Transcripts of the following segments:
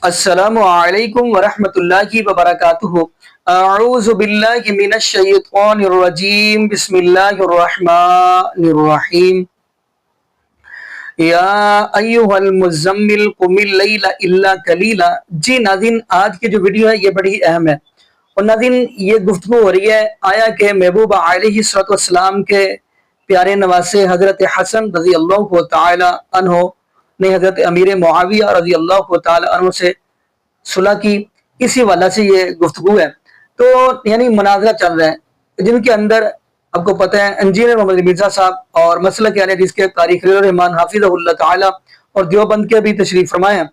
السلام علیکم ورحمۃ اللہ وبرکاتہ۔ اعوذ باللہ من الشیطان الرجیم، بسم اللہ الرحمن الرحیم۔ یا ایہا المزمل قم اللیل الا قلیلا۔ جی ناظرین، آج کی جو ویڈیو ہے یہ بڑی اہم ہے، اور ناظرین یہ گفتگو ہو رہی ہے آیا کہ محبوب علیہ الصلوۃ والسلام کے پیارے نواسے حضرت حسن رضی اللہ تعالی عنہ نے حضرت امیر معاویہ رضی اللہ تعالی عنہ سے صلح کی، اسی والا سے یہ گفتگو ہے۔ تو یعنی مناظرہ چل رہا ہے جن کے اندر آپ کو پتہ ہے انجینئر محمد مرزا صاحب اور مسلک یعنی حدیث کے قاری خلیل الرحمان حافظہ اللہ تعالی اور دیوبند کے بھی تشریف فرمائے ہیں۔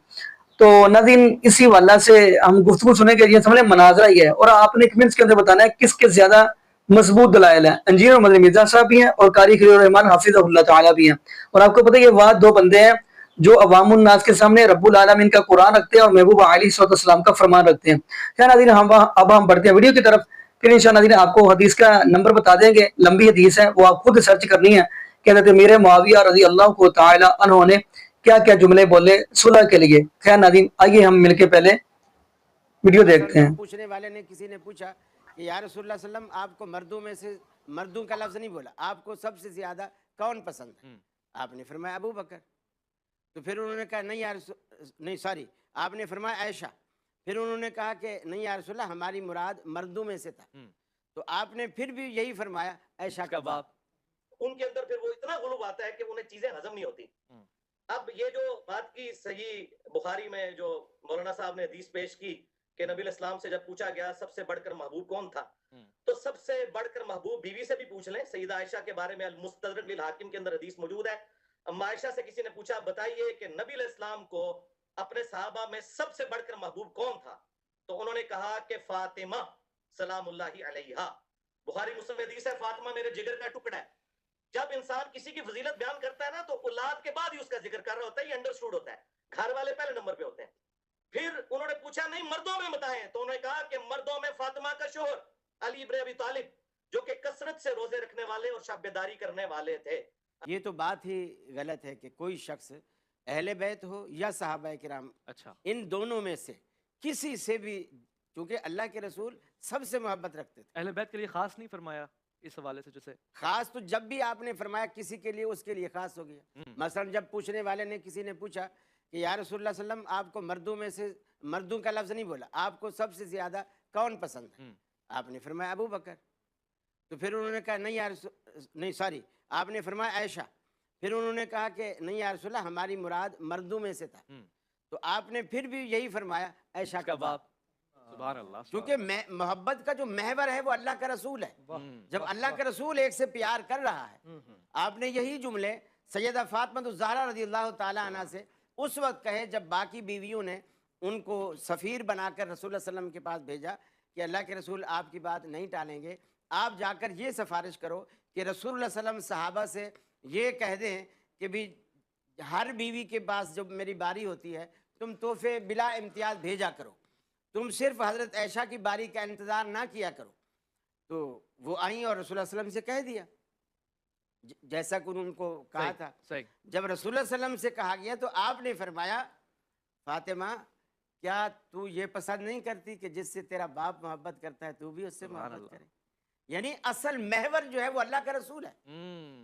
تو ناظرین اسی والا سے ہم گفتگو سنیں گے، یہ سمجھیں مناظرہ ہی ہے، اور آپ نے کمنٹس کے اندر بتانا ہے کس کے زیادہ مضبوط دلائل ہیں۔ انجینئر محمد مرزا صاحب بھی ہیں اور قاری خلیل الرحمان حافظہ اللہ تعالی بھی ہیں، اور آپ کو پتہ ہے یہ وہ دو بندے ہیں جو عوام الناس کے سامنے رب العالمین کا قرآن رکھتے ہیں اور محبوب علیہ صلی اللہ علیہ وسلم کا فرمان رکھتے ہیں۔ کیا ناظرین اب ہم بڑھتے ہیں ویڈیو کی طرف، پھر انشاءاللہ ناظرین آپ کو حدیث کا نمبر بتا دیں گے، لمبی حدیث ہے وہ آپ خود سرچ کرنی ہے کہ حضرت امیر معاویہ رضی اللہ تعالی عنہ نے کیا کیا جملے بولے صلح کے لیے۔ خیر ناظرین آئیے ہم مل کے پہلے ویڈیو دیکھتے ہیں۔ پوچھنے والے نے کسی نے پوچھا کہ یا رسول اللہ صلی اللہ علیہ وسلم آپ کو مردوں میں سے، مردوں کا لفظ نہیں بولا، آپ کو سب سے زیادہ کون پسند ہے؟ آپ نے فرمایا ابو بکر۔ تو پھر انہوں نے کہا نہیں آپ نے فرمایا عائشہ۔ پھر انہوں نے کہا کہ نہیں یا رسول اللہ ہماری مراد مردوں میں سے تھا۔ تو آپ نے پھر بھی یہی فرمایا عائشہ کا باپ۔ ان کے اندر پھر وہ اتنا غلو آتا ہے کہ انہیں چیزیں ہضم نہیں ہوتی۔ اب یہ جو بات کی صحیح بخاری میں جو مولانا صاحب نے حدیث پیش کی کہ نبی علیہ السلام سے جب پوچھا گیا سب سے بڑھ کر محبوب کون تھا، تو سب سے بڑھ کر محبوب بیوی سے بھی پوچھ لیں، سیدہ عائشہ کے بارے میں المستدرک للحاکم کے اندر حدیث موجود ہے۔ اما عائشہ سے کسی نے پوچھا بتائیے کہ نبی علیہ السلام کو اپنے صحابہ میں سب سے بڑھ کر محبوب کون تھا، تو انہوں نے کہا کہ فاطمہ سلام اللہ علیہا۔ بخاری مسلم حدیث ہے، فاطمہ میرے جگر کا ٹکڑا ہے۔ جب انسان کسی کی فضیلت بیان کرتا ہے نا تو اولاد کے بعد ہی اس کا ذکر کر رہا ہوتا ہے، یہ انڈرسٹوڈ ہوتا ہے، گھر والے پہلے نمبر پہ ہوتے ہیں۔ پھر انہوں نے پوچھا نہیں مردوں میں بتائیں، تو انہوں نے کہا کہ مردوں میں فاطمہ کا شوہر علی ابن ابی طالب، جو کہ کثرت سے روزے رکھنے والے اور شب بیداری کرنے والے تھے۔ یہ تو بات ہی غلط ہے کہ کوئی شخص اہل بیت ہو یا صحابہ کرام، ان دونوں میں سے کسی سے بھی، کیونکہ اللہ کے رسول سب سے محبت رکھتے تھے۔ اہل بیت کے لیے خاص نہیں فرمایا اس حوالے سے؟ جیسے خاص تو جب بھی آپ نے فرمایا کسی کے لیے اس کے لیے خاص ہو گیا۔ مثلا جب پوچھنے والے نے کسی نے پوچھا کہ یا رسول اللہ صلی اللہ علیہ وسلم آپ کو مردوں میں سے، مردوں کا لفظ نہیں بولا، آپ کو سب سے زیادہ کون پسند ہے؟ آپ نے فرمایا ابو بکر۔ تو پھر انہوں نے کہا نہیں آپ نے فرمایا عائشہ۔ پھر انہوں نے کہا کہ نہیں یا رسول اللہ ہماری مراد مردوں میں سے تھا۔ تو آپ نے پھر بھی یہی فرمایا عائشہ کا باپ۔ سبحان اللہ، کیونکہ محبت کا جو محور ہے وہ اللہ کا رسول ہے۔ جب اللہ کا رسول ایک سے پیار کر رہا ہے، آپ نے یہی جملے سیدہ فاطمہ الزہرا رضی اللہ تعالی عنہ سے اس وقت کہے جب باقی بیویوں نے ان کو سفیر بنا کر رسول اللہ صلی اللہ علیہ وسلم کے پاس بھیجا کہ اللہ کے رسول آپ کی بات نہیں ٹالیں گے، آپ جا کر یہ سفارش کرو کہ رسول اللہ صلی اللہ علیہ وسلم صحابہ سے یہ کہہ دیں کہ بھی ہر بیوی کے پاس جب میری باری ہوتی ہے تم تحفے بلا امتیاز بھیجا کرو، تم صرف حضرت عائشہ کی باری کا انتظار نہ کیا کرو۔ تو وہ آئیں اور رسول اللہ صلی اللہ علیہ وسلم سے کہہ دیا جیسا کہ ان کو کہا تھا۔ جب رسول اللہ صلی اللہ علیہ وسلم سے کہا گیا تو آپ نے فرمایا فاطمہ کیا تو یہ پسند نہیں کرتی کہ جس سے تیرا باپ محبت کرتا ہے تو بھی اس سے محبت کرے؟ یعنی اصل محور جو ہے وہ اللہ کا رسول ہے۔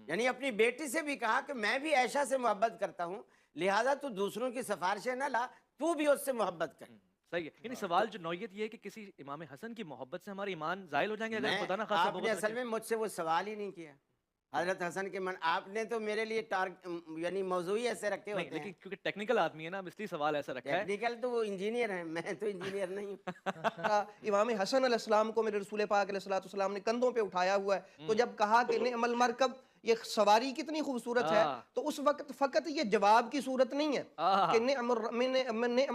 یعنی اپنی بیٹی سے بھی کہا کہ میں بھی عائشہ سے محبت کرتا ہوں، لہٰذا تو دوسروں کی سفارشیں نہ لا، تو بھی اس سے محبت کر۔ صحیح ہے، یعنی سوال جو نوعیت یہ ہے کہ کسی امام حسن کی محبت سے ہمارے ایمان زائل ہو جائیں گے اگر خدا نہ خاصہ آپ نے اصل میں مجھ سے وہ سوال ہی نہیں کیا حضرت حسن کے آپ نے تو میرے لیے یعنی موضوعی ایسے رکھے ہوتے ہیں، لیکن کیونکہ ٹیکنیکل آدمی ہے نا، اس لیے سوال ایسا رکھا ہے۔ ٹیکنیکل تو وہ انجینئر ہیں، میں تو انجینئر نہیں ہوں۔ امام حسن علیہ السلام کو میرے رسول پاک علیہ السلام نے کندھوں پہ اٹھایا ہوا ہے، تو جب کہا کہ نعم المرکب، یہ سواری کتنی خوبصورت ہے، تو اس وقت فقط یہ جواب کی صورت نہیں ہے کہ نعم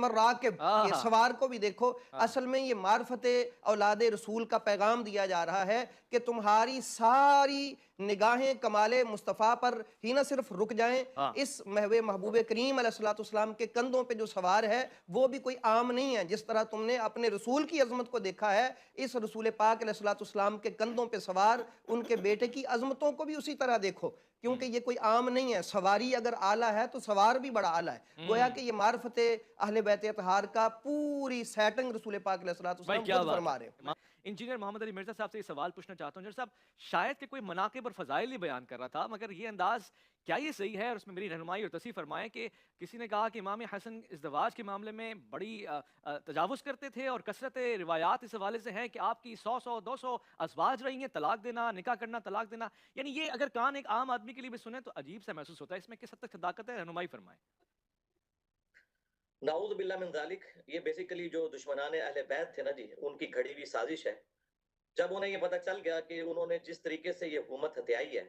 الراکب، یہ سوار کو بھی دیکھو، اصل میں یہ معرفت اولاد رسول کا پیغام دیا جا رہا ہے کہ تمہاری ساری نگاہیں کمال مصطفیٰ پر ہی نہ صرف رک جائیں، اس محبوب کریم علیہ السلام کے کندھوں پہ جو سوار ہے وہ بھی کوئی عام نہیں ہے۔ جس طرح تم نے اپنے رسول کی عظمت کو دیکھا ہے، اس رسول پاک علیہ السلام کے کندھوں پہ سوار ان کے بیٹے کی عظمتوں کو بھی اسی طرح دیکھو کیونکہ یہ کوئی عام نہیں ہے. سواری اگر اعلیٰ ہے تو سوار بھی بڑا اعلیٰ ہے. گویا کہ یہ معرفت اہل بیت اطہار کا پوری سیٹنگ رسول پاک علیہ الصلوۃ بھائی والسلام کیا خود بات فرما رہے ہیں. ہے. انجینئر محمد علی مرزا صاحب سے یہ سوال پوچھنا چاہتا ہوں. انجینئر صاحب شاید کہ کوئی مناقب اور فضائل نہیں بیان کر رہا تھا، مگر یہ انداز کیا یہ صحیح ہے؟ اور اس میں میری رہنمائی اور تصحیح فرمائیں کہ کسی نے کہا کہ امام حسن ازدواج کے معاملے میں بڑی تجاوز کرتے تھے، اور کثرت روایات اس حوالے سے ہیں کہ آپ کی 100 ازواج رہی ہیں، طلاق دینا، نکاح کرنا، طلاق دینا. یعنی یہ اگر کان ایک عام آدمی کے لیے بھی سنیں تو عجیب سا محسوس ہوتا ہے. اس میں کس حد تک صداقت ہے؟ رہنمائی فرمائیں. نعوذ باللہ من ذالک. یہ بیسیکلی جو دشمنان اہل بیت تھے نا جی، ان کی گھڑی ہوئی سازش ہے. جب انہیں یہ پتہ چل گیا کہ انہوں نے جس طریقے سے یہ حکومت ہتھیائی ہے،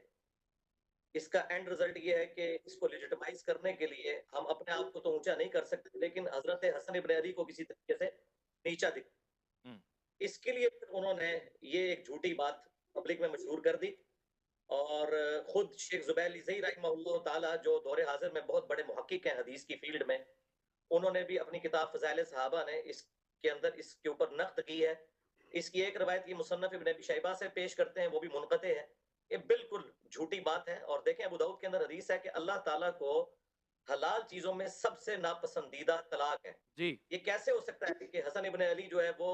اس کا اینڈ رزلٹ یہ ہے کہ اس کو لیجٹمائز کرنے کے لیے ہم اپنے آپ کو تو اونچا نہیں کر سکتے، لیکن حضرت حسن ابن علی کو کسی طریقے سے نیچا دکھ. اس کے لیے انہوں نے یہ ایک جھوٹی بات پبلک میں مشہور کر دی. اور خود شیخ زبیر زئی رحمہ اللہ تعالیٰ جو دور حاضر میں بہت بڑے محقق ہیں حدیث کی فیلڈ میں، انہوں نے بھی اپنی کتاب فضائل صحابہ نے اس کے اندر اس کے اوپر نقد کی ہے. اس کی ایک روایت کی مصنف ابن ابی شیبہ سے پیش کرتے ہیں، وہ بھی منقطع ہے. یہ بالکل جھوٹی بات ہے. اور دیکھیں ابو داؤد کے اندر حدیث ہے کہ اللہ تعالیٰ کو حلال چیزوں میں سب سے ناپسندیدہ طلاق ہے. جی یہ کیسے ہو سکتا ہے کہ حسن ابن علی جو ہے وہ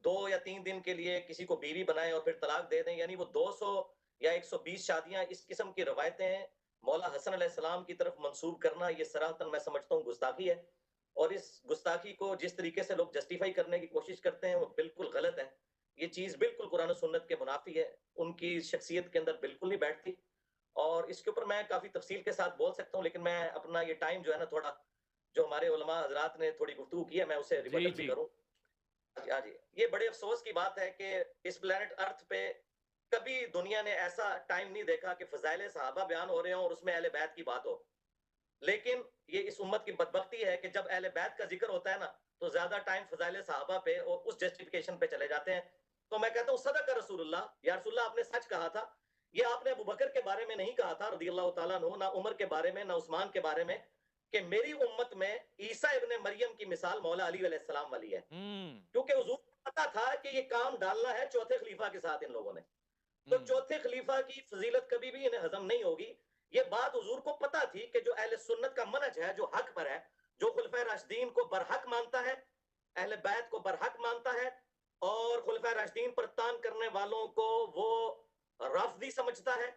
2 یا 3 دن کے لیے کسی کو بیوی بنائیں اور پھر طلاق دے دیں؟ یعنی وہ 200 یا 120 شادیاں، اس قسم کی روایتیں مولا حسن علیہ السلام کی طرف منسوب کرنا، یہ صراحتاً میں سمجھتا ہوں گستاخی ہے. اور اس گستاخی کو جس طریقے سے لوگ جسٹیفائی کرنے کی کوشش کرتے ہیں وہ بالکل غلط ہے. یہ چیز بالکل قرآن و سنت کے منافی ہے، ان کی شخصیت کے اندر بالکل نہیں بیٹھتی. اور اس کے اوپر میں کافی تفصیل کے ساتھ بول سکتا ہوں، لیکن میں اپنا یہ ٹائم جو ہے نا، تھوڑا جو ہمارے علماء حضرات نے تھوڑی گفتگو کی ہے، میں اسے ریبٹل بھی کروں. جی یہ بڑے افسوس کی بات ہے کہ اس پلانٹ ارتھ پہ کبھی دنیا نے ایسا ٹائم نہیں دیکھا کہ فضائل صحابہ بیان ہو رہے ہوں اور اس میں اہل بیت کی بات ہو. لیکن یہ اس امت کی بدبختی ہے کہ جب اہل بیت کا ذکر ہوتا ہے نا تو زیادہ ٹائم فضائل صحابہ پہ اور اس جسٹیفیکیشن پہ چلے جاتے ہیں. تو میں کہتا ہوں صدق رسول اللہ، یا رسول اللہ آپ نے سچ کہا تھا. یہ آپ نے ابو بکر کے بارے میں نہیں کہا تھا رضی اللہ تعالیٰ عنہ، نہ عمر کے بارے میں، نہ عثمان کے بارے میں، کہ میری امت میں عیسیٰ ابن مریم کی مثال مولا علی علیہ السلام والی ہے. کیونکہ حضور کو پتا تھا کہ یہ کام ڈالنا ہے چوتھے خلیفہ کے ساتھ ان لوگوں نے. تو چوتھے خلیفہ کی فضیلت کبھی بھی انہیں ہضم نہیں ہوگی. یہ بات حضور کو پتا تھی کہ جو اہل سنت کا منہج ہے، جو حق پر ہے، جو خلفۂ راشدین کو برحق مانتا ہے، اہل بیت کو برحق مانتا ہے، اور خلفۂ راشدین پر تان کرنے والوں کو وہ رافضی سمجھتا ہے،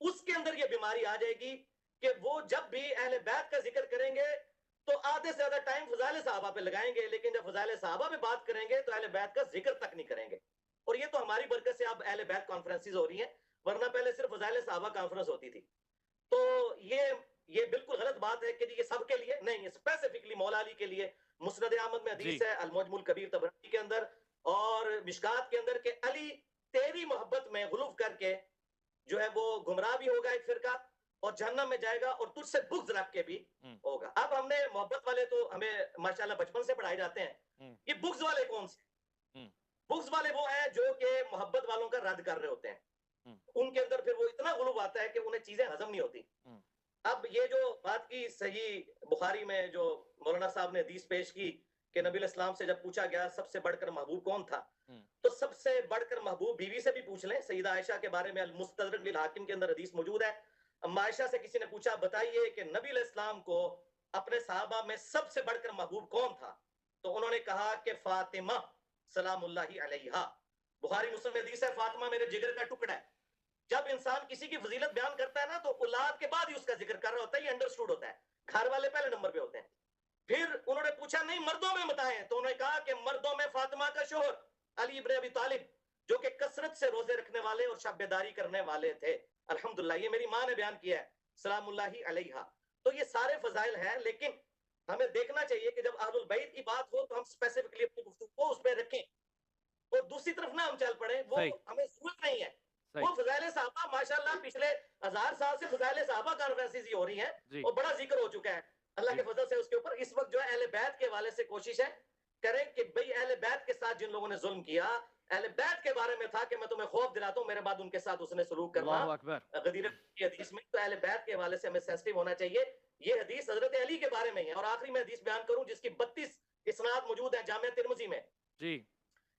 اس کے اندر یہ بیماری آ جائے گی کہ وہ جب بھی اہل بیت کا ذکر کریں گے تو آدھے سے زیادہ ٹائم فضائل صحابہ پہ لگائیں گے، لیکن جب فضائل صحابہ پہ بات کریں گے تو اہل بیت کا ذکر تک نہیں کریں گے. اور یہ تو ہماری برکت سے اب اہل بیت کانفرنسز ہو رہی ہیں، ورنہ پہلے صرف فضائل صحابہ کانفرنس ہوتی تھی. تو یہ بالکل غلط بات ہے کہ یہ سب کے لیے نہیں، اسپیسیفکلی مولا علی کے لیے. مسند احمد میں حدیث ہے، المعجم الکبیر طبرانی کے اندر اور مشکات کے اندر، کہ علی تیری محبت میں غلو کر کے جو ہے وہ گمراہ بھی ہوگا ایک فرقہ اور جہنم میں جائے گا، اور تجھ سے بغض رکھ کے بھی ہوگا. اب ہم نے محبت والے تو ہمیں ماشاءاللہ بچپن سے پڑھائے جاتے ہیں. یہ بغض والے کون سے؟ بغض والے وہ ہیں جو کہ محبت والوں کا رد کر رہے ہوتے ہیں. ان کے اندر پھر وہ اتنا غلو آتا ہے کہ انہیں چیزیں ہضم نہیں ہوتی. اب یہ جو بات کی صحیح بخاری میں جو مولانا صاحب نے حدیث پیش کی کہ نبی علیہ السلام سے جب پوچھا گیا سب سے بڑھ کر محبوب کون تھا، تو سب سے بڑھ کر محبوب بیوی سے بھی پوچھ لیں. سیدہ عائشہ کے بارے میں المستدرک للحاکم کے اندر حدیث موجود ہے. اما عائشہ سے کسی نے پوچھا بتائیے کہ نبی علیہ السلام کو اپنے صحابہ میں سب سے بڑھ کر محبوب کون تھا، تو انہوں نے کہا کہ فاطمہ سلام اللہ علیہا. بخاری مسلم میں حدیث ہے، فاطمہ میرے جگر کا ٹکڑا ہے. جب انسان کسی کی فضیلت بیان کرتا ہے نا تو اولاد کے بعد ہی اس کا ذکر کر رہا ہوتا ہے. یہ انڈرسٹوڈ ہوتا ہے، گھر والے پہلے نمبر پہ ہوتے ہیں. پھر انہوں نے پوچھا نہیں مردوں میں بتائیں، تو انہوں نے کہا کہ مردوں میں فاطمہ کا شوہر علی ابن ابی طالب، جو کہ کثرت سے روزے رکھنے والے اور شب بیداری کرنے والے تھے. الحمدللہ یہ میری ماں نے بیان کیا ہے سلام اللہ علیہا. تو یہ سارے فضائل ہیں، لیکن ہمیں دیکھنا چاہیے کہ جب اہل البیت کی بات ہو تو ہم اسپیسیفکلی اپنی گفتگو کو اس پہ رکھیں اور دوسری طرف نہ ہم چل پڑیں. وہ ہمیں ضرورت نہیں ہے. وہ فضائل صحابہ ماشاءاللہ پچھلے 1000 سال سے فضائل صحابہ کانفرنسز ہی ہو رہی ہیں اور بڑا ذکر ہو چکا ہے اللہ کے فضل سے اس کے اوپر. اس وقت جو ہے اہل بیت کے حوالے سے کوشش ہے کریں کہ بھئی اہل بیت کے ساتھ جن لوگوں نے ظلم کیا، اہل بیت کے بارے میں تھا کہ میں تمہیں خوف دلاتا ہوں، میرے بعد ان کے ساتھ اس نے سلوک کرنا. غدیر کی حدیث میں تو اہل بیت کے حوالے سے ہمیں سینسٹیو ہونا چاہیے. یہ حدیث حضرت علی کے بارے میں ہے. اور آخری میں حدیث بیان کروں جس کی 32 اسناد موجود ہیں جامع ترمذی میں.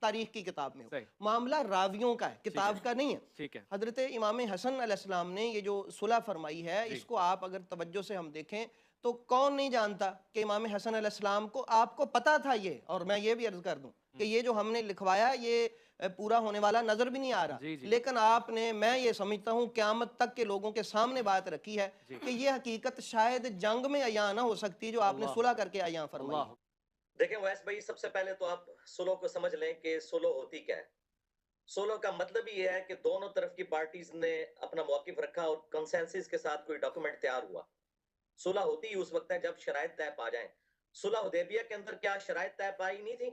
تاریخ کی کتاب میں ہو. صحیح. معاملہ راویوں کا ہے, کتاب کا نہیں ہے. ٹھیک ہے. حضرت امام حسن علیہ السلام نے یہ جو صلح فرمائی ہے, اس کو آپ اگر توجہ سے ہم دیکھیں تو کون نہیں جانتا کہ امام حسن علیہ السلام کو, آپ کو پتا تھا یہ, اور میں یہ بھی عرض کر دوں کہ یہ جو ہم نے لکھوایا یہ پورا ہونے والا نظر بھی نہیں آ رہا, لیکن آپ نے, میں یہ سمجھتا ہوں قیامت تک کے لوگوں کے سامنے بات رکھی ہے کہ یہ حقیقت شاید جنگ میں عیاں نہ ہو سکتی جو آپ نے صلح کر کے عیاں فرمائی. دیکھیں ویس بھائی, سب سے پہلے تو آپ سلو کو سمجھ لیں کہ سلو ہوتی کیا ہے. سولو کا مطلب یہ ہے کہ دونوں طرف کی پارٹیز نے اپنا موقف رکھا اور کنسنسس کے ساتھ کوئی ڈاکومنٹ تیار ہوا. صلح ہوتی ہی اس وقت ہے جب شرائط طے پا جائیں. صلح حدیبیہ کے اندر کیا شرائط طے پائی نہیں تھی؟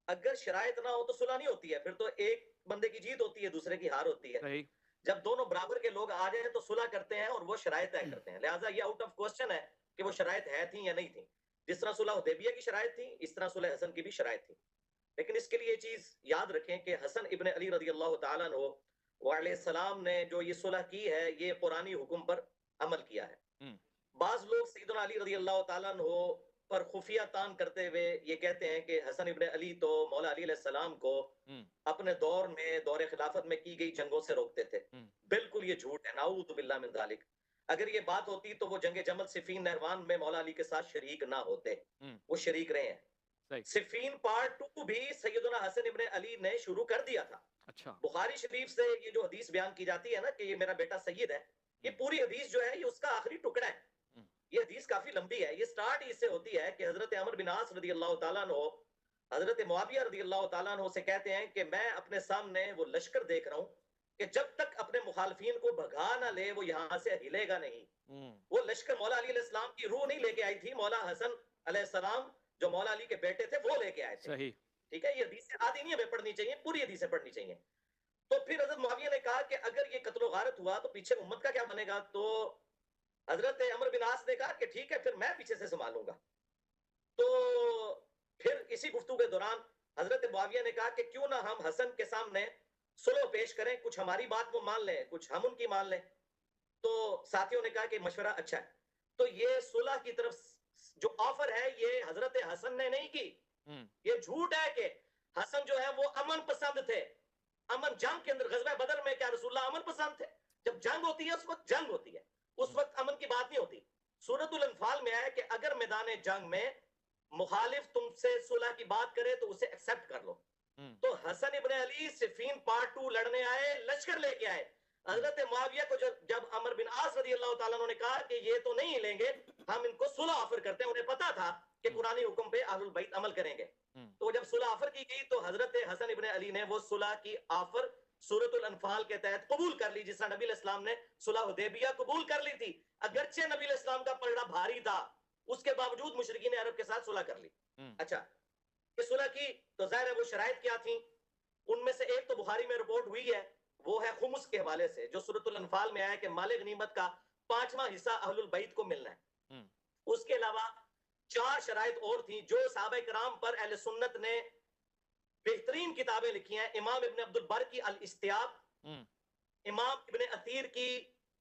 اگر شرائط نہ ہو تو صلح نہیں ہوتی ہے, پھر تو ایک بندے کی جیت ہوتی ہے دوسرے کی ہار ہوتی ہے. جب دونوں برابر کے لوگ آ جائیں تو صلح کرتے ہیں اور وہ شرائط طے کرتے ہیں. لہٰذا یہ آؤٹ آف کوسچن ہے کہ وہ شرائط ہے تھیں یا نہیں تھیں. جس طرح صلح حدیبیہ کی شرائط تھی اس طرح صلح حسن کی بھی شرائط تھی. لیکن اس کے لیے یہ چیز یاد رکھیں کہ حسن ابن علی رضی اللہ تعالیٰ عنہ علیہ السلام نے جو یہ صلح کی ہے یہ قرآنی حکم پر عمل کیا ہے. بعض لوگ سیدنا علی رضی اللہ تعالیٰ عنہ پر خفیہ تان کرتے ہوئے یہ کہتے ہیں کہ حسن ابن علی تو مولا علی علیہ السلام کو اپنے دور میں, دور خلافت میں کی گئی جنگوں سے روکتے تھے. بالکل یہ جھوٹ ہے, نعوذ باللہ من ذالک. اگر یہ بات ہوتی تو وہ جنگ جمل صفین نہروان میں مولا علی کے ساتھ شریک نہ ہوتے, وہ شریک رہے ہیں. صفین پارٹ 2 بھی سیدنا حسن ابن علی نے شروع کر دیا تھا. بخاری شریف سے یہ جو حدیث بیان کی جاتی ہے نا کہ یہ میرا بیٹا سید ہے, یہ پوری حدیث جو ہے یہ اس کا آخری ٹکڑا ہے. یہ حدیث کافی لمبی ہے. یہ سٹارٹ اس سے ہوتی ہے کہ حضرت عمر بن عاص رضی اللہ تعالیٰ عنہ حضرت معاویہ رضی اللہ تعالیٰ عنہ سے کہتے ہیں کہ میں اپنے سامنے وہ لشکر دیکھ رہا ہوں کہ جب تک اپنے مخالفین کو بھگا نہ لے وہ یہاں سے ہلے گا نہیں. وہ لشکر مولا علی علیہ السلام کی روح نہیں لے کے آئی تھی, مولا حسن علیہ السلام جو مولا علی کے بیٹے تھے وہ لے کے آئے تھے. ٹھیک ہے, یہ حدیث آدھی نہیں ہمیں پڑھنی چاہیے, پوری حدیثیں پڑھنی چاہیے. تو پھر حضرت معاویہ نے کہا کہ اگر یہ قتل و غارت ہوا تو پیچھے امت کا کیا بنے گا؟ تو حضرت عمر بن عاص نے کہا کہ ٹھیک ہے پھر میں پیچھے سے سنبھالوں گا. تو پھر اسی گفتگو کے دوران حضرت معاویہ نے کہا کہ کیوں نہ ہم حسن کے سامنے صلح پیش کریں, کچھ ہماری بات وہ مان لیں کچھ ہم ان کی مان لیں. تو ساتھیوں نے کہا کہ مشورہ اچھا ہے. تو یہ صلح کی طرف جو آفر ہے یہ حضرت حسن نے نہیں کی. یہ جھوٹ ہے کہ حسن جو ہے وہ امن پسند تھے. امن جنگ کے اندر غزوہ بدر میں کیا رسول اللہ امن پسند تھے؟ جب جنگ ہوتی ہے اس وقت جنگ ہوتی ہے, اس وقت امن کی بات نہیں ہوتی. سورۃ الانفال میں ہے کہ اگر میدان جنگ میں مخالف تم سے صلح کی بات کرے تو اسے ایکسپٹ کر لو. تو حسن ابن علی صفین پارٹ 2 لڑنے آئے, لشکر لے کے آئے. حضرت معاویہ کو جب عمر بن عاص رضی اللہ تعالیٰ عنہ نے کہا کہ یہ تو نہیں لیں گے, ہم ان کو صلح آفر کرتے ہیں, انہیں پتا تھا کہ قرآنی حکم پہ اہل البیت عمل کریں گے. تو جب صلح آفر کی گئی تو حضرت حسن ابن علی نے وہ صلح کی آفر سورۃ الانفال کے تحت قبول کر لی, جس طرح نبی علیہ السلام نے صلح حدیبیہ قبول کر لی تھی. اگرچہ نبی علیہ السلام کا پلڑا بھاری تھا اس کے باوجود مشرکین عرب کے ساتھ صلح کر لی. اچھا, یہ صلح کی تو ظاہر ہے وہ شرائط کیا تھیں؟ ان میں سے ایک تو بخاری میں رپورٹ ہوئی ہے, وہ ہے خمس کے حوالے سے جو سورۃ الانفال میں آیا کہ مال غنیمت کا 5واں حصہ اہل البیت کو ملنا ہے. اس کے علاوہ 4 شرائط اور تھیں جو صحابہ کرام پر اہل سنت نے بہترین کتابیں لکھی ہیں. امام ابن عبد البر کی الاستیاب, امام ابن اثیر کی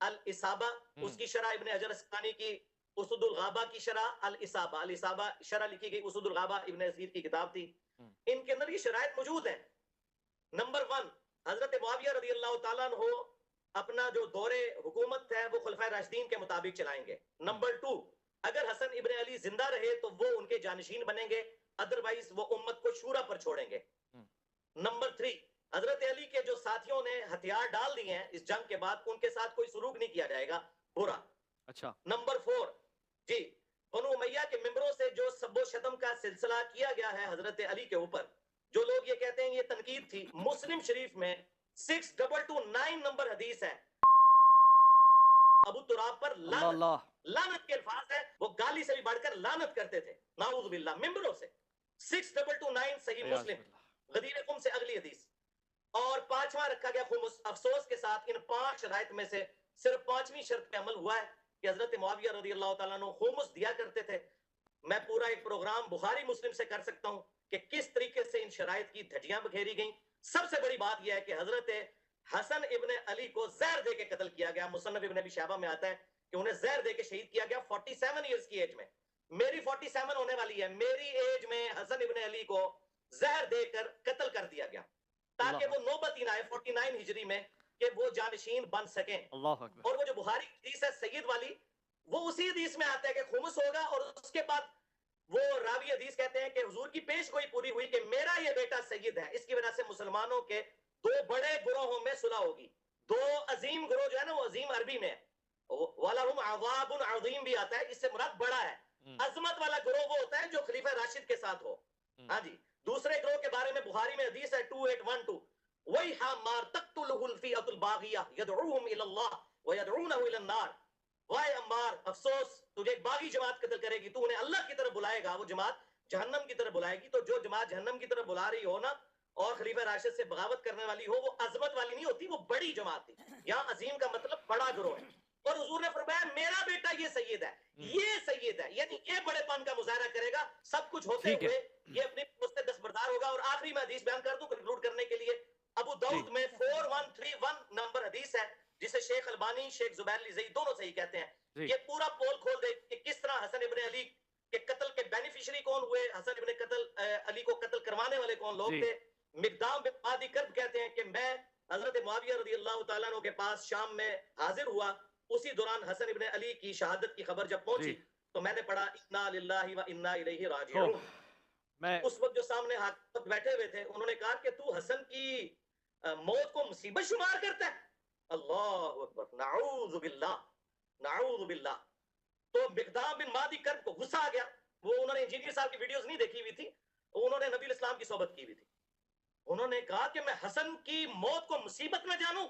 الاصابہ, اس کی شرح ابن حجر اسقلانی کی اسد الغابہ کی شرح الاصابہ, الاصابہ شرح لکھی گئی اسد الغابہ ابن اثیر کی کتاب تھی. ان کے اندر یہ شرائط موجود ہیں. نمبر 1, حضرت معاویہ رضی اللہ تعالیٰ عنہ اپنا جو دور حکومت ہے وہ خلفائے راشدین کے مطابق چلائیں گے. نمبر 2, اگر حسن ابن علی زندہ رہے تو وہ ان کے جانشین بنیں گے, ادروائز وہ امت کو شورا پر چھوڑیں گے. نمبر 3, حضرت علی کے جو ساتھیوں نے ہتھیار ڈال دیے ہیں اس جنگ کے بعد ان کے ساتھ کوئی سلوک نہیں کیا جائے گا برا. اچھا. نمبر 4, جی بنو امیہ کے ممبروں سے جو سب و شتم کا سلسلہ کیا گیا ہے حضرت علی کے اوپر, جو لوگ یہ کہتے ہیں یہ تنقید تھی, مسلم شریف میں 6229 نمبر حدیث ہے ابو تراب پر لعنت کے الفاظ ہے, وہ گالی سے بھی بڑھ کر لعنت کرتے تھے نعوذ باللہ ممبروں سے. 6229 صحیح مسلم, غدیر خم سے اگلی حدیث. اور 5واں رکھا گیا خمس. افسوس کے ساتھ ان 5 شرائط میں سے صرف 5ویں شرط پہ عمل ہوا ہے کہ حضرت معاویہ رضی اللہ تعالیٰ عنہ خمس دیا کرتے تھے. میں پورا ایک پروگرام بخاری مسلم سے کر سکتا ہوں کہ کس طریقے سے ان شرائط کی دھجیاں بکھیری گئیں. سب سے بڑی بات یہ ہے کہ حضرت حسن ابن علی کو زہر دے کے قتل کیا گیا. مصنف ابن ابی شیبہ میں آتا ہے کہ انہیں زہر دے کے شہید کیا گیا 47 ایئرز کی ایج میں. میری 47 ہونے والی ہے, میری ایج میں حسن ابن علی کو زہر دے کر قتل کر دیا گیا تاکہ وہ نوبت ہی نہ آئے 49 ہجری میں کہ وہ جانشین بن سکیں. اللہ اکبر. اور وہ جو بخاری حدیث ہے سید والی وہ اسی حدیث میں آتا ہے کہ خمس ہوگا اور اس کے بعد وہ راوی حدیث کہتے ہیں کہ حضور کی پیش گوئی پوری ہوئی کہ میرا یہ بیٹا سید ہے. اس کی وجہ سے مسلمانوں کے دو بڑے گروہوں میں صلح ہوگی. دو عظیم گروہ جو ہے نا وہ عظیم عربی میں وَلَهُمْ عَذَابٌ عَظِيمٌ بھی آتا ہے, اس سے مراد بڑا ہے. عظمت والا گروہ وہ ہوتا ہے جو خلیفہ راشد کے ساتھ ہو. ہاں جی. دوسرے گروہ کے بارے میں بخاری میں حدیث ہے 2812 وَيْحَا مَارْ تَقْتُلُهُ الْفِئَةُ الْبَاغِيَةُ يَدْعُوهُمْ إِلَى اللَّهِ وَيَدْعُونَهُ إِلَى النَّارِ. وائے عمار افسوس تجھے ایک باغی جماعت قتل کرے گی, تو انہیں اللہ کی طرف بلائے گا, وہ جماعت جہنم کی طرف بلائے گی. تو جو جماعت جہنم کی طرف بلا رہی ہو نا اور خلیفہ راشد سے بغاوت کرنے والی ہو وہ عظمت والی نہیں ہوتی, وہ بڑی جماعت تھی. یہاں عظیم کا مطلب بڑا گروہ ہے. اور حضور نے فرمایا میرا بیٹا یہ سید ہے, یہ سید ہے, یعنی یہ بڑے پن کا مظاہرہ کرے گا. سب کچھ ہوتے ہوئے یہ اپنی سے دستبردار ہوگا. اور آخری میں حدیث بیان کر دوں کنکلوڈ کرنے کے لیے. ابو داؤد میں 4131 نمبر حدیث ہے جسے شیخ البانی شیخ زبیر علی زئی دونوں صحیح کہتے ہیں. یہ پورا پول کھول دے کہ کس طرح حسن ابن علی کے قتل کے بینیفیشری کون ہوئے, حسن ابن علی کو قتل کروانے والے کون لوگ تھے. مقدام بن مادی کرب کہتے ہیں کہ میں حضرت معاویہ رضی اللہ تعالیٰ عنہ کے پاس شام میں حاضر ہوا. اسی دوران حسن ابن علی کی شہادت کی خبر جب پہنچی تو میں نے پڑھا انا للہ و انا الیہ راجعون. اس وقت جو سامنے حاکم بیٹھے ہوئے تھے انہوں نے کہا کہ تو حسن کی موت کو مصیبت شمار کرتا ہے. اللہ اکبر, نعوذ باللہ نعوذ باللہ. تو مقدام بن مادی کرب کو غصہ آ گیا. وہ انہوں نے انجینئر صاحب کی ویڈیوز نہیں دیکھی ہوئی تھی, انہوں نے نبی الاسلام کی صحبت کی ہوئی تھی. انہوں نے کہا کہ میں حسن کی موت کو مصیبت میں جانوں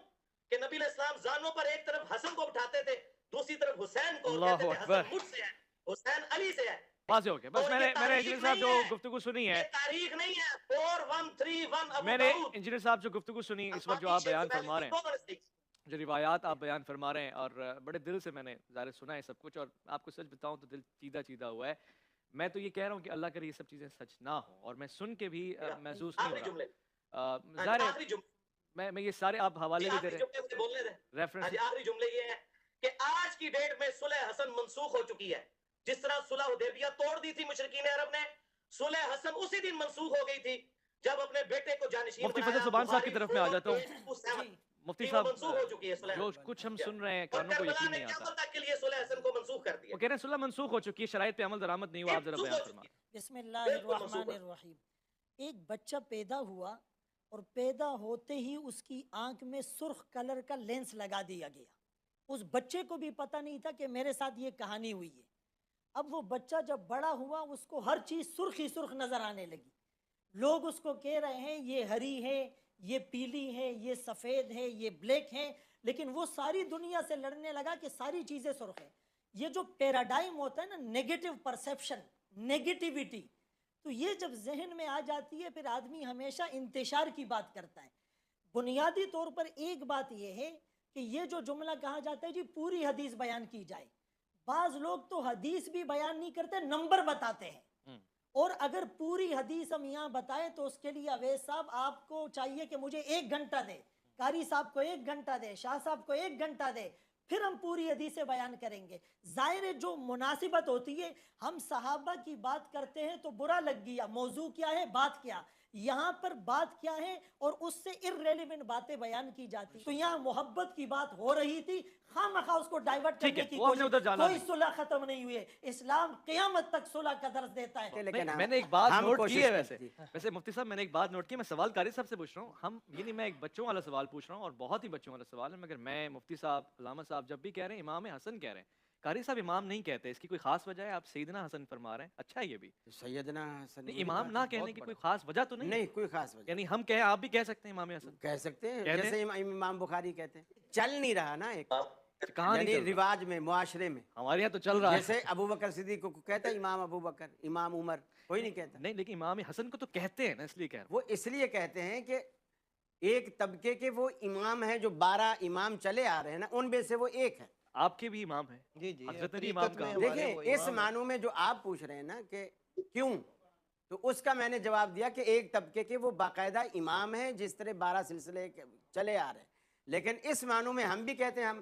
کہ نبی علیہ السلام زانوں پر ایک طرف حسن کو بٹھاتے تھے دوسری طرف حسین کو, کہتے تھے حسن مجھ سے ہے حسین علی سے ہے. واضح ہو گیا. بس میں نے انجینئر صاحب جو گفتگو سنی ہے, تاریخ نہیں ہے 4131 میں نے انجینئر صاحب جو گفتگو سنی اس وقت جو آپ بیان فرما رہے ہیں, جو روایات آپ بیان فرما رہے ہیں, اور بڑے دل سے میں نے ظاہر سنا ہے سب کچھ, اور آپ کو سچ بتاؤں تو دل چیدہ چیدہ ہوا ہے. میں تو یہ کہہ رہا ہوں کہ اللہ کرے یہ سب چیزیں سچ نہ ہوں, اور میں سن کے بھی محسوس نہیں ہو رہا. ظاہر ہے میں یہ سارے آپ حوالے بھی دے رہے ہیں ریفرنس. آخری جملے یہ ہے کہ آج کی ڈیٹ میں صلح حسن منسوخ ہو چکی ہے. جس طرح صلح حدیبیہ توڑ دی تھی مشرکین عرب نے, صلح حسن اسی دن منسوخ ہو گئی تھی جب اپنے بیٹے کو جانشین مفتی فضل سبحان صاحب کی طرف میں آ جاتا ہوں. مفتی صاحب جو کچھ ہم سن رہے ہیں کانوں کو یقین نہیں آتا. وہ کہہ رہے ہیں صلح منسوخ ہو چکی ہے, شرائط پہ عمل درآمد نہیں ہوا. آپ ذرا بیان فرمائیں. بسم اللہ الرحمن الرحیم. ایک بچہ پیدا ہوا اور پیدا ہوتے ہی اس کی آنکھ میں سرخ کلر کا لینس لگا دیا گیا. اس بچے کو بھی پتہ نہیں تھا کہ میرے ساتھ یہ کہانی ہوئی ہے. اب وہ بچہ جب بڑا ہوا اس کو ہر چیز سرخ ہی سرخ نظر آنے لگی. لوگ اس کو کہہ رہے ہیں یہ ہری ہے, یہ پیلی ہے, یہ سفید ہے, یہ بلیک ہے, لیکن وہ ساری دنیا سے لڑنے لگا کہ ساری چیزیں سرخ ہیں. یہ جو پیراڈائم ہوتا ہے نا, نیگیٹو پرسیپشن, نیگیٹیوٹی, تو یہ جب ذہن میں آ جاتی ہے پھر آدمی ہمیشہ انتشار کی بات کرتا ہے. بنیادی طور پر ایک بات یہ ہے کہ یہ جو جملہ کہا جاتا ہے جی پوری حدیث بیان کی جائے, بعض لوگ تو حدیث بھی بیان نہیں کرتے, نمبر بتاتے ہیں. اور اگر پوری حدیث ہم یہاں بتائیں تو اس کے لیے اویس صاحب آپ کو چاہیے کہ مجھے 1 گھنٹہ دے, قاری صاحب کو 1 گھنٹہ دے, شاہ صاحب کو 1 گھنٹہ دے, پھر ہم پوری حدیثیں بیان کریں گے. ظاہر جو مناسبت ہوتی ہے, ہم صحابہ کی بات کرتے ہیں تو برا لگ گیا, موضوع کیا ہے, بات کیا, یہاں پر بات کیا ہے, اور اس سے irrelevant باتیں بیان کی جاتی. تو یہاں محبت کی بات ہو رہی تھی, خواہ مخواہ اس کو ڈائیورٹ کرنے کی کوشش. کوئی صلح ختم نہیں ہوئی ہے, اسلام قیامت تک صلح کا درس دیتا ہے. میں نے ایک بات نوٹ کی ہے, ویسے مفتی صاحب میں نے ایک بات نوٹ کی, میں سوال قاری صاحب سے پوچھ رہا ہوں. ہم یعنی میں ایک بچوں والا سوال پوچھ رہا ہوں, اور بہت ہی بچوں والا سوال ہے, مگر میں مفتی صاحب علامہ صاحب جب بھی کہہ رہے ہیں امام حسن کہہ رہے ہیں, قاری صاحب امام نہیں کہتے, اس کی کوئی خاص وجہ ہے؟ آپ سیدنا حسن فرما رہے ہیں, اچھا ہے یہ بھی. سیدنا حسن امام نہ کہنے کی کوئی خاص وجہ تو نہیں؟ نہیں کوئی خاص وجہ. یعنی ہم کہیں, آپ بھی کہہ سکتے ہیں امام حسن کہہ سکتے ہیں, جیسے امام بخاری کہتے ہیں. چل نہیں رہا نا ایک کہاں یعنی رواج میں, معاشرے میں. ہمارے یہاں تو چل رہا ہے. جیسے ابو بکر صدیق کو کہتا ہے امام ابو بکر, امام عمر, کوئی نہیں کہتا. نہیں, لیکن امام حسن کو تو کہتے ہیں نا, اس لیے کہہ رہا ہوں. وہ اس لیے کہتے ہیں کہ ایک طبقے کے وہ امام ہیں جو 12 امام چلے آ رہے ہیں نا, ان میں سے وہ ایک ہے. آپ کے بھی امام ہیں. جی جی, حضرت علی امام کا. دیکھیں اس معنوں میں جو آپ پوچھ رہے ہیں نا کہ کیوں, تو اس کا میں نے جواب دیا کہ ایک طبقے کے وہ باقاعدہ امام ہیں, جس طرح 12 سلسلے چلے آ رہے ہیں. لیکن اس معنوں میں ہم بھی کہتے ہیں ہم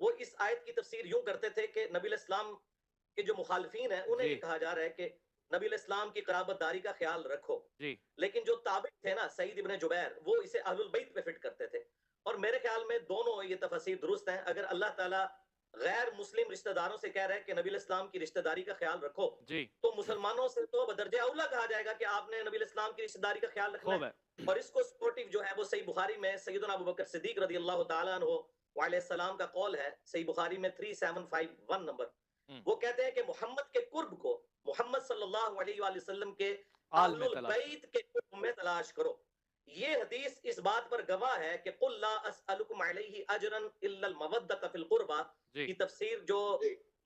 وہ اس آیت کی تفسیر یوں کرتے تھے کہ نبی علیہ السلام کے جو مخالفین ہیں انہیں یہ کہا جا رہا ہے کہ نبی علیہ السلام کی قرابت داری کا خیال رکھو، لیکن جو تابع تھے نا سعید ابن جبیر، وہ اسے اہل البیت پہ فٹ کرتے تھے. اور میرے خیال میں دونوں یہ تفاسیر درست ہیں. اگر اللہ تعالیٰ غیر مسلم رشتہ داروں سے کہہ رہے ہیں کہ نبی علیہ السلام کی رشتہ داری کا خیال رکھو، تو مسلمانوں سے تو بدرجہ اولا کہا جائے گا کہ آپ نے نبی علیہ السلام کی رشتہ داری کا خیال رکھنا ہے. اور اس کو سپورٹیو جو ہے وہ صحیح بخاری میں سیدنا ابو بکر صدیق رضی اللہ تعالیٰ عنہ علیہ السلام کا قول ہے، صحیح بخاری میں 3751 نمبر. وہ کہتے ہیں کہ محمد کے قرب کو محمد صلی اللہ علیہ وآلہ وسلم کے اہل البیت کے قرب میں تلاش کرو. یہ حدیث اس بات پر گواہ ہے کہ قل لا اسألکم علیہ اجرا الا المودۃ فی القربى کی تفسیر جو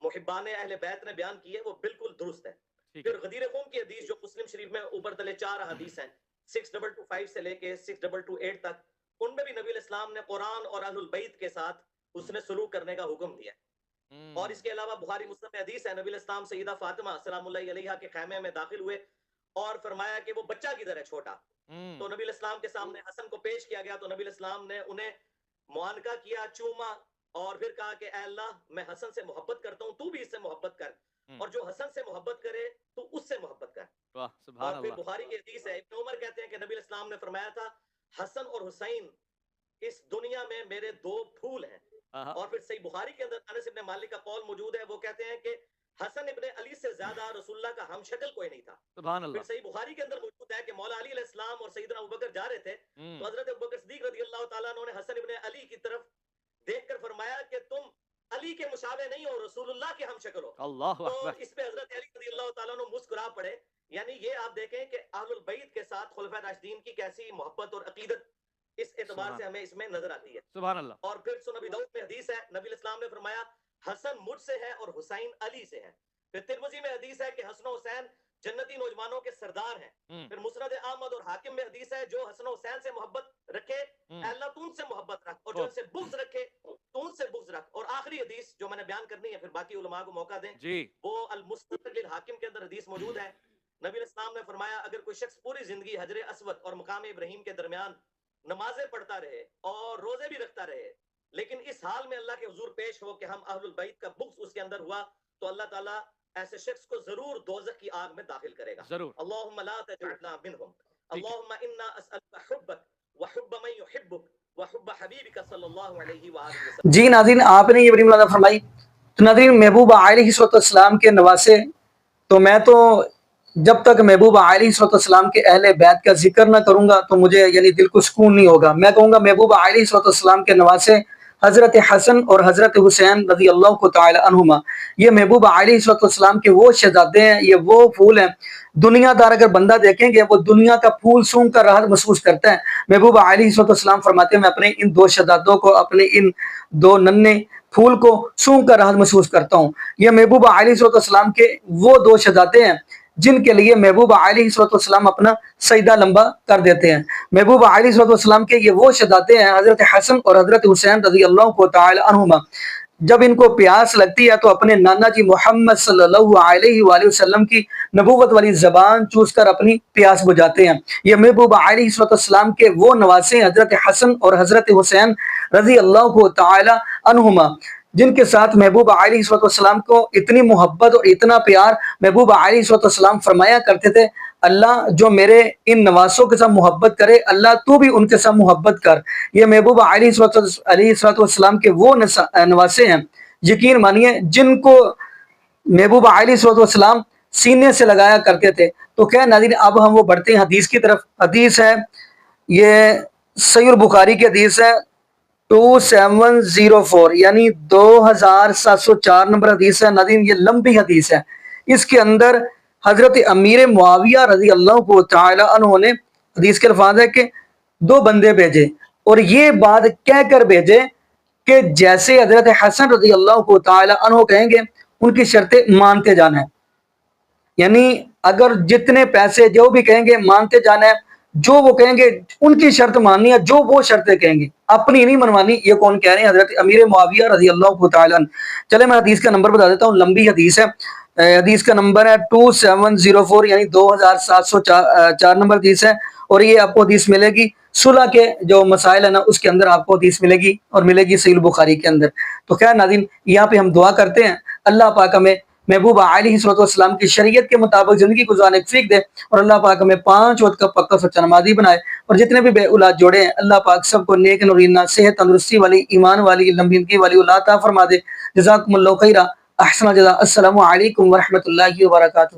محبان اہل بیت نے بیان کی ہے وہ بالکل درست ہے. پھر غدیر خون کی حدیث جو مسلم شریف میں اوپر تلے 4 حدیث ہیں 6225 سے لے کے 6228 تک، ان میں بھی نبی علیہ السلام نے قرآن اور اہل البیت کے ساتھ اس نے سلوک کرنے کا حکم دیا. اور اس کے علاوہ بخاری مسلم میں حدیث ہے، نبی علیہ السلام سیدہ فاطمہ سلام اللہ علیہا کے خیمے میں داخل ہوئے اور فرمایا کہ وہ بچہ کدھر ہے چھوٹا. تو نبی علیہ السلام کے سامنے حسن کو پیش کیا گیا، تو نبی علیہ السلام نے انہیں معانقہ کیا، چوما، اور پھر کہا کہ اے اللہ میں حسن سے محبت کرتا ہوں، تو بھی اس سے محبت کر، اور جو حسن سے محبت کرے تو اس سے محبت کر. اور پھر بخاری کی حدیث ہے، ابن عمر کہتے ہیں کہ نبی علیہ السلام نے فرمایا تھا حسن اور حسین اس دنیا میں میرے 2 پھول ہیں. اور پھر صحیح بخاری کے اندر انس ابن مالک کا قول موجود ہے، وہ کہتے ہیں کہ حسن ابن علی سے زیادہ رسول اللہ کا ہم شکل کوئی نہیں تھا. پھر صحیح بخاری کے اندر موجود ہے کہ مولا علی علیہ السلام اور سیدنا ابوبکر جا رہے تھے تو حضرت ابوبکر صدیق رضی اللہ تعالیٰ عنہ نے حسن ابن علی کی طرف دیکھ کر فرمایا کہ تم علی کے مشابہ نہیں ہو، رسول اللہ کے ہم شکل ہو. تو اس پہ حضرت علی رضی اللہ تعالیٰ عنہ مسکرا پڑے. یعنی یہ آپ دیکھیں کہ اہل البیت کے ساتھ خلفائے راشدین کی کیسی محبت اور عقیدت اس اعتبار سے ہمیں اس میں نظر آتی ہے. سبحان اللہ. اور پھر سنن ابی داؤد میں حدیث ہے، نبی علیہ السلام نے فرمایا حسن مجھ سے ہے اور حسین علی سے ہے. پھر ترمذی میں حدیث ہے کہ حسن و حسین جنتی نوجوانوں کے سردار ہیں. پھر مسند احمد اور حاکم میں حدیث ہے جو حسن و حسین سے محبت رکھے اے اللہ تو ان سے محبت رکھ، اور جو ان سے بغض رکھے تو ان سے بغض رکھ. اور آخری حدیث جو میں نے بیان کرنی ہے پھر باقی علماء کو موقع دیں، وہ المستدرک للحاکم کے اندر حدیث موجود ہے. نبی علیہ السلام نے فرمایا اگر کوئی شخص پوری زندگی حجر اسود اور مقام ابراہیم کے درمیان نمازیں پڑھتا رہے اور روزے بھی رکھتا رہے، لیکن اس حال میں اللہ کے حضور پیش ہو کہ ہم اہل البیت کا بغض اس کے اندر ہوا، تو اللہ تعالیٰ ایسے شخص کو ضرور دوزخ کی آگ میں داخل کرے گا. ضرور. اللہم لا تجعلنا منہم، اللہم انا اسألک حبک وحب من یحبک وحب حبیبک صلی اللہ علیہ وآلہ وسلم. جی ناظرین، آپ نے یہ بڑی ملازمت فرمائی. تو ناظرین محبوب علیہ السلام کے نواسے، تو میں تو جب تک محبوب علیہ السلام کے اہل بیت کا ذکر نہ کروں گا تو مجھے یعنی دل کو سکون نہیں ہوگا. میں کہوں گا محبوب علیہ السلام کے نواسے حضرت حسن اور حضرت حسین رضی اللہ تعالی عنہما، یہ محبوب علیہ السلام کے وہ شہزادے ہیں، یہ وہ پھول ہیں. دنیا دار اگر بندہ دیکھیں گے وہ دنیا کا پھول سونگھ کر راحت محسوس کرتا ہے. محبوب علیہ السلام فرماتے ہیں میں اپنے ان 2 شہزادوں کو، اپنے ان 2 ننھے پھول کو سونگھ کر راحت محسوس کرتا ہوں. یہ محبوب علیہ السلام کے وہ 2 شہزادے ہیں جن کے لیے محبوب علیہ السلام اپنا سجدہ لمبا کر دیتے ہیں. محبوب علیہ السلام کے یہ وہ شہزادے ہیں حضرت حسن اور حضرت حسین رضی اللہ تعالی عنہما. جب ان کو پیاس لگتی ہے تو اپنے نانا جی محمد صلی اللہ علیہ وآلہ وسلم کی نبوت والی زبان چوس کر اپنی پیاس بجھاتے ہیں. یہ محبوب علیہ السلام کے وہ نواسے حضرت حسن اور حضرت حسین رضی اللہ تعالی عنہما، جن کے ساتھ محبوب علیہ السلام کو اتنی محبت اور اتنا پیار. محبوب علیہ السلام فرمایا کرتے تھے اللہ جو میرے ان نواسوں کے ساتھ محبت کرے اللہ تو بھی ان کے ساتھ محبت کر. یہ محبوب علیہ السلام کے وہ نواسے ہیں، یقین مانیے جن کو محبوب علیہ السلام سینے سے لگایا کرتے تھے. تو کیا ناظرین اب ہم وہ بڑھتے ہیں حدیث کی طرف. حدیث ہے یہ صحیح البخاری کی حدیث ہے 2704 یعنی 2704 نمبر حدیث ہے. ناظرین یہ لمبی حدیث ہے. اس کے اندر حضرت امیر معاویہ رضی اللہ تعالی عنہ نے حدیث کے الفاظ ہے کہ 2 بندے بھیجے اور یہ بات کہہ کر بھیجے کہ جیسے حضرت حسن رضی اللہ تعالی عنہ کہیں گے ان کی شرطیں مانتے جانا ہے. یعنی اگر جتنے پیسے جو بھی کہیں گے مانتے جانا ہے، جو وہ کہیں گے ان کی شرط ماننی ہے، جو وہ شرطیں کہیں گے اپنی نہیں منوانی. یہ کون کہہ رہے ہیں؟ حضرت امیر معاویہ رضی اللہ تعالی عنہ. چلے میں حدیث کا نمبر بتا دیتا ہوں، لمبی حدیث ہے. حدیث کا نمبر ہے 2704 یعنی 2704 نمبر حدیث ہے، اور یہ آپ کو حدیث ملے گی صلح کے جو مسائل ہیں نا اس کے اندر آپ کو حدیث ملے گی اور ملے گی صحیح البخاری کے اندر. تو خیر ناظرین یہاں پہ ہم دعا کرتے ہیں اللہ پاک ہمیں محبوب علیہ الصلوۃ والسلام کی شریعت کے مطابق زندگی گزارنے کی توفیق دے اور اللہ پاک ہمیں 5 وقت کا پکا سچا نمازی بنائے اور جتنے بھی بے اولاد جوڑے ہیں اللہ پاک سب کو نیک نورینہ صحت تندرستی والی ایمان والی لمبی زندگی والی اولاد عطا فرما دے. جزاکم اللہ خیرا احسن الجزاء. السلام علیکم ورحمۃ اللہ وبرکاتہ.